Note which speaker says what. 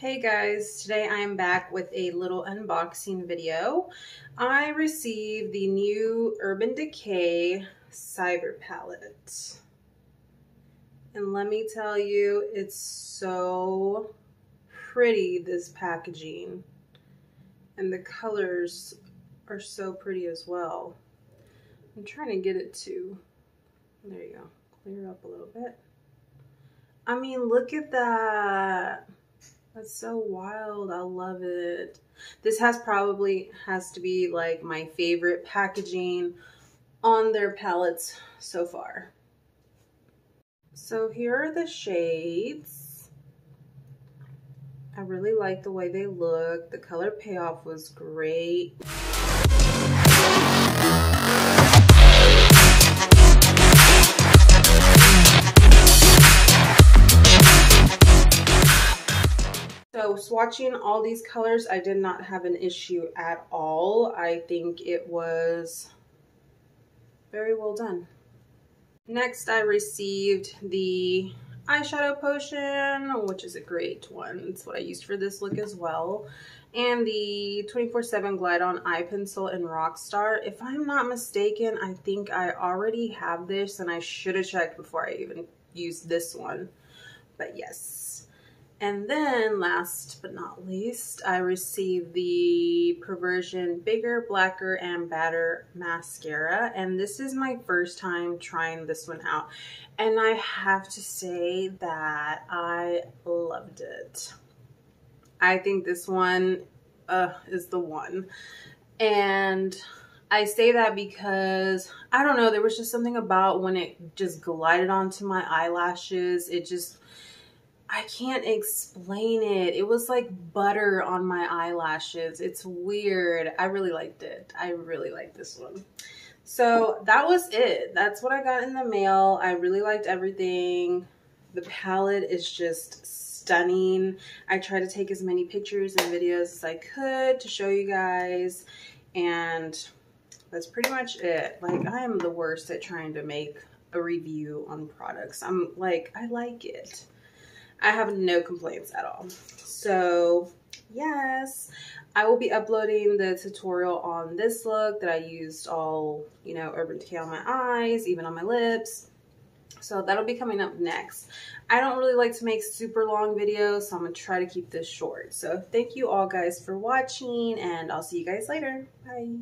Speaker 1: Hey guys, today I am back with a little unboxing video. I received the new Urban Decay Cyber Palette. And let me tell you, it's so pretty, this packaging. And the colors are so pretty as well. I'm trying to get it to, there you go, clear up a little bit. I mean, look at that. That's so wild. I love it. This probably has to be like my favorite packaging on their palettes so far. So here are the shades. I really like the way they look. The color payoff was great. So swatching all these colors, I did not have an issue at all. I think it was very well done. Next, I received the eyeshadow potion, which is a great one. It's what I used for this look as well. And the 24/7 Glide On Eye Pencil in Rockstar. If I'm not mistaken, I think I already have this and I should have checked before I even used this one. But yes. And then last but not least, I received the Perversion Bigger, Blacker, and Badder Mascara. And this is my first time trying this one out. And I have to say that I loved it. I think this one is the one. And I say that because, I don't know, there was just something about when it just glided onto my eyelashes. It just, I can't explain it. It was like butter on my eyelashes. It's weird. I really liked it. I really liked this one. So that was it. That's what I got in the mail. I really liked everything. The palette is just stunning. I tried to take as many pictures and videos as I could to show you guys. And that's pretty much it. Like, I am the worst at trying to make a review on products. I'm like, I like it. I have no complaints at all. So yes, I will be uploading the tutorial on this look that I used all, Urban Decay on my eyes, even on my lips. So that'll be coming up next. I don't really like to make super long videos, so I'm gonna try to keep this short. So thank you all guys for watching, and I'll see you guys later. Bye.